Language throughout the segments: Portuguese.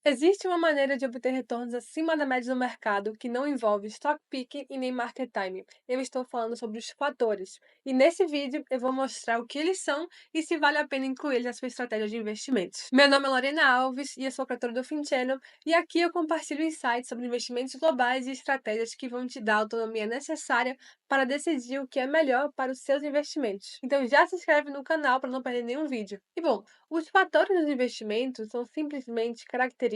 Existe uma maneira de obter retornos acima da média do mercado que não envolve stock picking e nem market timing. Eu estou falando sobre os fatores. E nesse vídeo eu vou mostrar o que eles são e se vale a pena incluí-los na sua estratégia de investimentos. Meu nome é Lorena Alves e eu sou criadora do FinChannel e aqui eu compartilho insights sobre investimentos globais e estratégias que vão te dar a autonomia necessária para decidir o que é melhor para os seus investimentos. Então já se inscreve no canal para não perder nenhum vídeo. E bom, os fatores dos investimentos são simplesmente características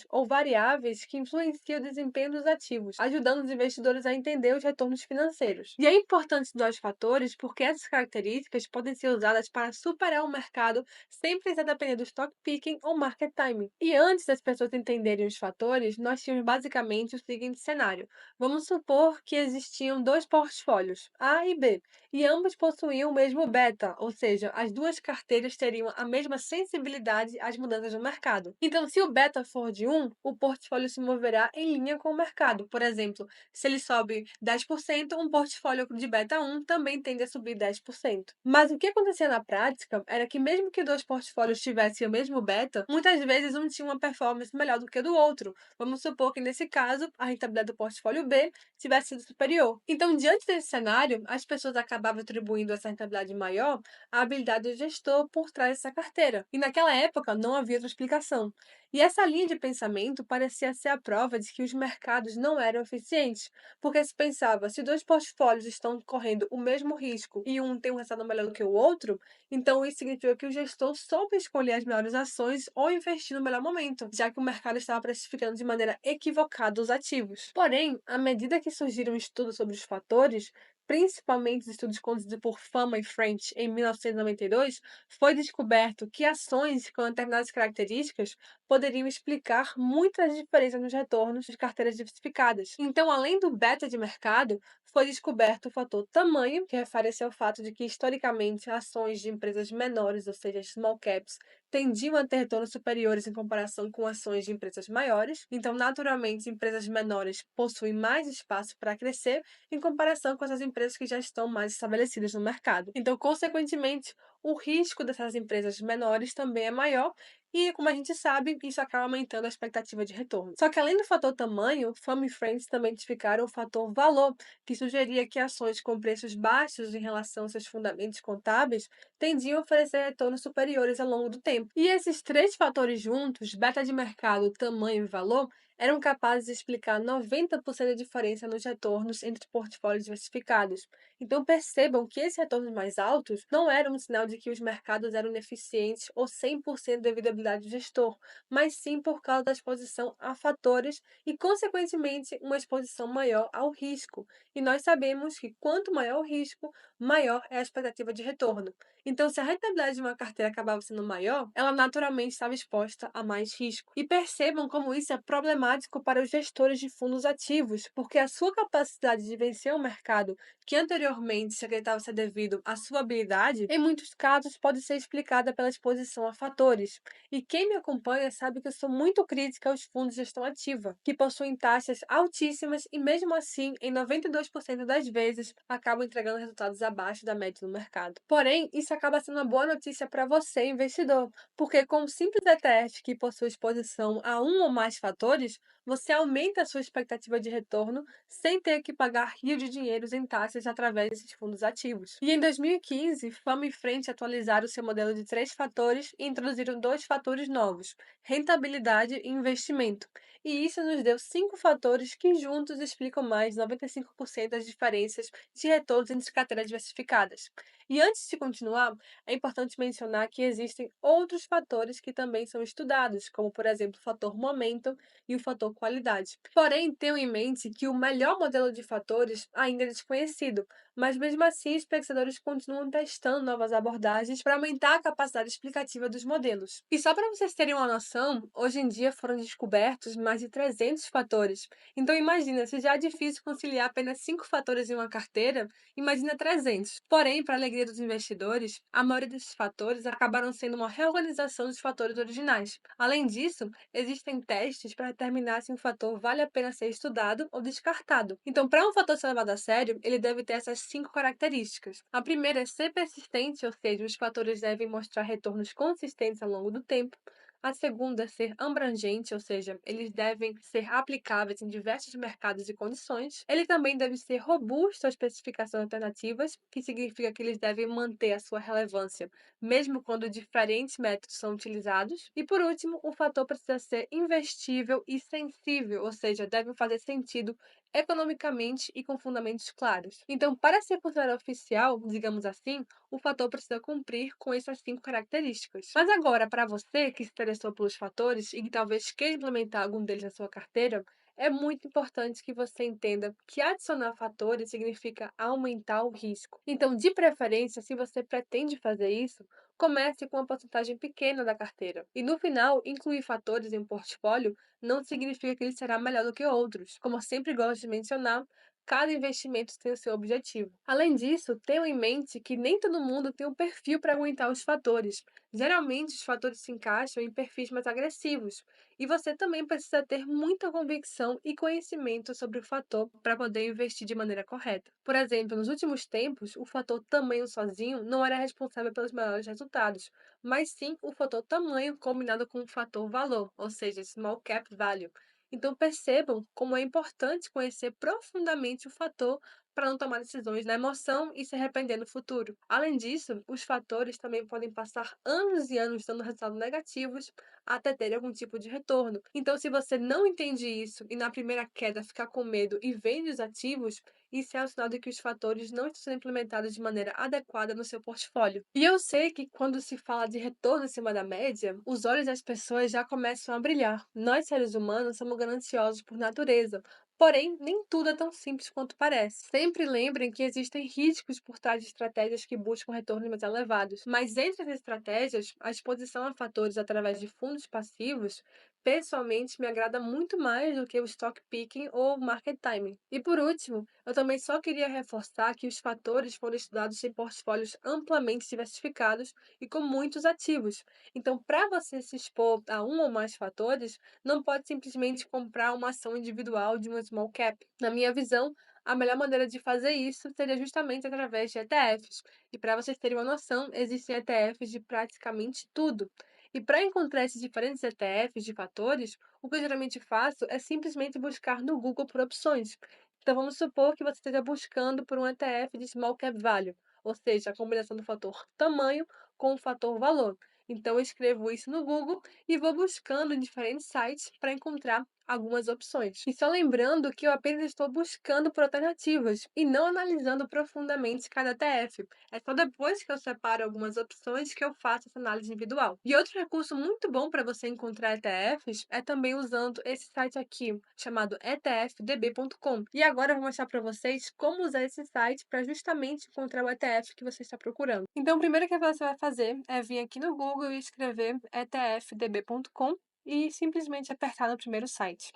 ou variáveis que influenciam o desempenho dos ativos, ajudando os investidores a entender os retornos financeiros. E é importante estudar os fatores porque essas características podem ser usadas para superar o mercado sem precisar depender do stock picking ou market timing. E antes das pessoas entenderem os fatores, nós tínhamos basicamente o seguinte cenário. Vamos supor que existiam dois portfólios, A e B, e ambos possuíam o mesmo beta, ou seja, as duas carteiras teriam a mesma sensibilidade às mudanças no mercado. Então, se o beta for de 1, o portfólio se moverá em linha com o mercado. Por exemplo, se ele sobe 10%, um portfólio de beta 1 também tende a subir 10%. Mas o que acontecia na prática era que mesmo que dois portfólios tivessem o mesmo beta, muitas vezes um tinha uma performance melhor do que a do outro. Vamos supor que nesse caso, a rentabilidade do portfólio B tivesse sido superior. Então, diante desse cenário, as pessoas acabavam atribuindo essa rentabilidade maior à habilidade do gestor por trás dessa carteira. E naquela época não havia outra explicação. E essa linha de pensamento parecia ser a prova de que os mercados não eram eficientes, porque se pensava, se dois portfólios estão correndo o mesmo risco e um tem um resultado melhor do que o outro, então isso significa que o gestor soube escolher as melhores ações ou investir no melhor momento, já que o mercado estava precificando de maneira equivocada os ativos. Porém, à medida que surgiram estudos sobre os fatores, principalmente os estudos conduzidos por Fama e French em 1992, foi descoberto que ações com determinadas características poderiam explicar muitas diferenças nos retornos de carteiras diversificadas. Então, além do beta de mercado, foi descoberto o fator tamanho, que refere-se ao fato de que, historicamente, ações de empresas menores, ou seja, small caps, tendiam a ter retornos superiores em comparação com ações de empresas maiores. Então, naturalmente, empresas menores possuem mais espaço para crescer em comparação com essas empresas que já estão mais estabelecidas no mercado. Então, consequentemente, o risco dessas empresas menores também é maior e, como a gente sabe, isso acaba aumentando a expectativa de retorno. Só que além do fator tamanho, Fama e Friends também identificaram o fator valor, que sugeria que ações com preços baixos em relação aos seus fundamentos contábeis tendiam a oferecer retornos superiores ao longo do tempo. E esses três fatores juntos, beta de mercado, tamanho e valor, eram capazes de explicar 90% da diferença nos retornos entre portfólios diversificados. Então percebam que esses retornos mais altos não eram um sinal de que os mercados eram ineficientes ou 100% devido à habilidade do gestor, mas sim por causa da exposição a fatores e, consequentemente, uma exposição maior ao risco. E nós sabemos que quanto maior o risco, maior é a expectativa de retorno. Então, se a rentabilidade de uma carteira acabava sendo maior, ela naturalmente estava exposta a mais risco. E percebam como isso é problemático para os gestores de fundos ativos, porque a sua capacidade de vencer o mercado, que anteriormente se acreditava ser devido à sua habilidade, em muitos casos pode ser explicada pela exposição a fatores. E quem me acompanha sabe que eu sou muito crítica aos fundos de gestão ativa, que possuem taxas altíssimas e, mesmo assim, em 92% das vezes, acabam entregando resultados abaixo da média do mercado. Porém, isso acaba sendo uma boa notícia para você, investidor, porque com um simples ETF que possui exposição a um ou mais fatores, você aumenta a sua expectativa de retorno sem ter que pagar rio de dinheiros em taxas através desses fundos ativos. E em 2015, Fama e Frente atualizaram seu modelo de três fatores e introduziram dois fatores novos: rentabilidade e investimento. E isso nos deu cinco fatores que juntos explicam mais de 95% das diferenças de retornos entre carteiras diversificadas. E antes de continuar, é importante mencionar que existem outros fatores que também são estudados, como por exemplo o fator momento e o fator qualidade. Porém, tenham em mente que o melhor modelo de fatores ainda é desconhecido, mas mesmo assim os pesquisadores continuam testando novas abordagens para aumentar a capacidade explicativa dos modelos. E só para vocês terem uma noção, hoje em dia foram descobertos mais de 300 fatores. Então imagina, se já é difícil conciliar apenas 5 fatores em uma carteira, imagina 300. Porém, para a alegria dos investidores, a maioria desses fatores acabaram sendo uma reorganização dos fatores originais. Além disso, existem testes para determinar se um fator vale a pena ser estudado ou descartado. Então, para um fator ser levado a sério, ele deve ter essas 5 características. A primeira é ser persistente, ou seja, os fatores devem mostrar retornos consistentes ao longo do tempo. A segunda é ser abrangente, ou seja, eles devem ser aplicáveis em diversos mercados e condições. Ele também deve ser robusto às especificações alternativas, que significa que eles devem manter a sua relevância, mesmo quando diferentes métodos são utilizados. E por último, o fator precisa ser investível e sensível, ou seja, deve fazer sentido economicamente e com fundamentos claros. Então, para ser considerado oficial, digamos assim, o fator precisa cumprir com essas 5 características. Mas agora, para você que se interessou pelos fatores e que talvez queira implementar algum deles na sua carteira, é muito importante que você entenda que adicionar fatores significa aumentar o risco. Então, de preferência, se você pretende fazer isso, comece com uma porcentagem pequena da carteira. E no final, incluir fatores em um portfólio não significa que ele será melhor do que outros. Como eu sempre gosto de mencionar, cada investimento tem o seu objetivo. Além disso, tenham em mente que nem todo mundo tem um perfil para aguentar os fatores. Geralmente, os fatores se encaixam em perfis mais agressivos, e você também precisa ter muita convicção e conhecimento sobre o fator para poder investir de maneira correta. Por exemplo, nos últimos tempos, o fator tamanho sozinho não era responsável pelos melhores resultados, mas sim o fator tamanho combinado com o fator valor, ou seja, small cap value. Então percebam como é importante conhecer profundamente o fator para não tomar decisões na emoção e se arrepender no futuro. Além disso, os fatores também podem passar anos e anos dando resultados negativos até ter algum tipo de retorno. Então, se você não entende isso e na primeira queda ficar com medo e vende os ativos, isso é um sinal de que os fatores não estão sendo implementados de maneira adequada no seu portfólio. E eu sei que quando se fala de retorno acima da média, os olhos das pessoas já começam a brilhar. Nós, seres humanos, somos gananciosos por natureza. Porém, nem tudo é tão simples quanto parece. Sempre lembrem que existem riscos por trás de estratégias que buscam retornos mais elevados. Mas entre as estratégias, a exposição a fatores através de fundos passivos, pessoalmente, me agrada muito mais do que o stock picking ou market timing. E por último, eu também só queria reforçar que os fatores foram estudados em portfólios amplamente diversificados e com muitos ativos. Então, para você se expor a um ou mais fatores, não pode simplesmente comprar uma ação individual de uma small cap. Na minha visão, a melhor maneira de fazer isso seria justamente através de ETFs. E para vocês terem uma noção, existem ETFs de praticamente tudo. E para encontrar esses diferentes ETFs de fatores, o que eu geralmente faço é simplesmente buscar no Google por opções. Então vamos supor que você esteja buscando por um ETF de Small Cap Value, ou seja, a combinação do fator tamanho com o fator valor. Então eu escrevo isso no Google e vou buscando em diferentes sites para encontrar algumas opções. E só lembrando que eu apenas estou buscando por alternativas e não analisando profundamente cada ETF. É só depois que eu separo algumas opções que eu faço essa análise individual. E outro recurso muito bom para você encontrar ETFs é também usando esse site aqui, chamado etfdb.com. E agora eu vou mostrar para vocês como usar esse site para justamente encontrar o ETF que você está procurando. Então, o primeiro que você vai fazer é vir aqui no Google e escrever etfdb.com e simplesmente apertar no primeiro site.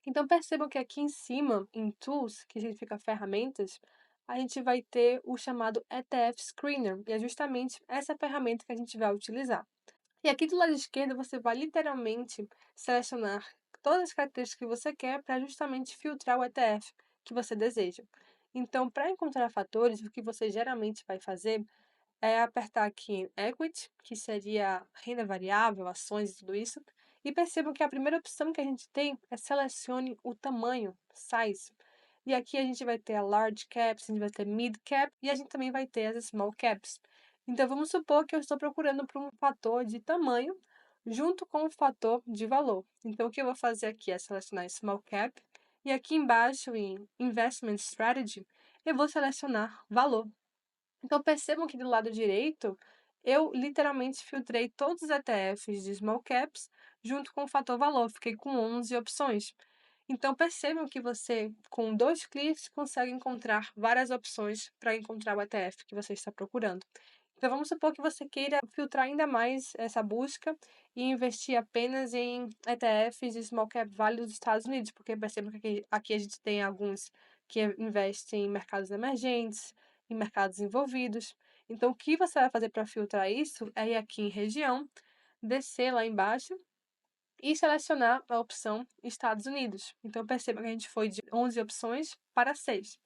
Então percebam que aqui em cima, em Tools, que significa ferramentas, a gente vai ter o chamado ETF Screener, e é justamente essa ferramenta que a gente vai utilizar. E aqui do lado esquerdo você vai literalmente selecionar todas as características que você quer para justamente filtrar o ETF que você deseja. Então, para encontrar fatores, o que você geralmente vai fazer é apertar aqui em Equity, que seria renda variável, ações e tudo isso, e percebam que a primeira opção que a gente tem é selecione o tamanho, size. E aqui a gente vai ter a large caps, a gente vai ter mid cap e a gente também vai ter as small caps. Então vamos supor que eu estou procurando por um fator de tamanho junto com o fator de valor. Então o que eu vou fazer aqui é selecionar small cap e aqui embaixo em investment strategy eu vou selecionar valor. Então percebam que do lado direito, eu literalmente filtrei todos os ETFs de small caps junto com o fator valor, fiquei com 11 opções. Então percebam que você, com 2 cliques, consegue encontrar várias opções para encontrar o ETF que você está procurando. Então vamos supor que você queira filtrar ainda mais essa busca e investir apenas em ETFs de small cap value dos Estados Unidos, porque percebam que aqui a gente tem alguns que investem em mercados emergentes, em mercados envolvidos. Então, o que você vai fazer para filtrar isso é ir aqui em região, descer lá embaixo e selecionar a opção Estados Unidos. Então, perceba que a gente foi de 11 opções para 6.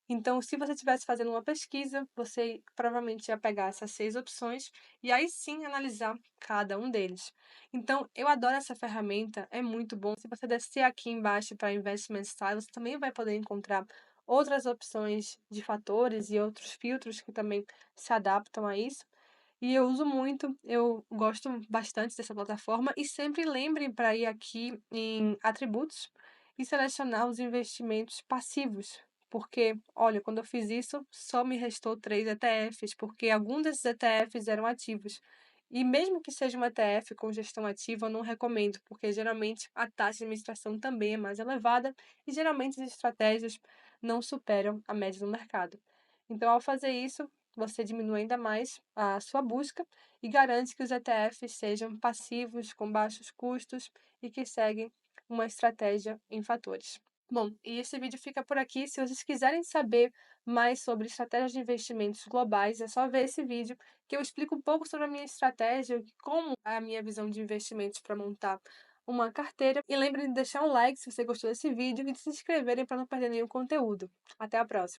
Então, se você estivesse fazendo uma pesquisa, você provavelmente ia pegar essas 6 opções e aí sim analisar cada um deles. Então, eu adoro essa ferramenta, é muito bom. Se você descer aqui embaixo para Investment Style, você também vai poder encontrar outras opções de fatores e outros filtros que também se adaptam a isso. E eu uso muito, eu gosto bastante dessa plataforma e sempre lembrem para ir aqui em atributos e selecionar os investimentos passivos, porque, olha, quando eu fiz isso, só me restou 3 ETFs, porque algum desses ETFs eram ativos. E mesmo que seja um ETF com gestão ativa, eu não recomendo, porque geralmente a taxa de administração também é mais elevada e geralmente as estratégias não superam a média do mercado. Então, ao fazer isso, você diminui ainda mais a sua busca e garante que os ETFs sejam passivos, com baixos custos e que seguem uma estratégia em fatores. Bom, e esse vídeo fica por aqui. Se vocês quiserem saber mais sobre estratégias de investimentos globais, é só ver esse vídeo que eu explico um pouco sobre a minha estratégia, como é a minha visão de investimentos para montar uma carteira. E lembrem de deixar um like se você gostou desse vídeo e de se inscreverem para não perder nenhum conteúdo. Até a próxima!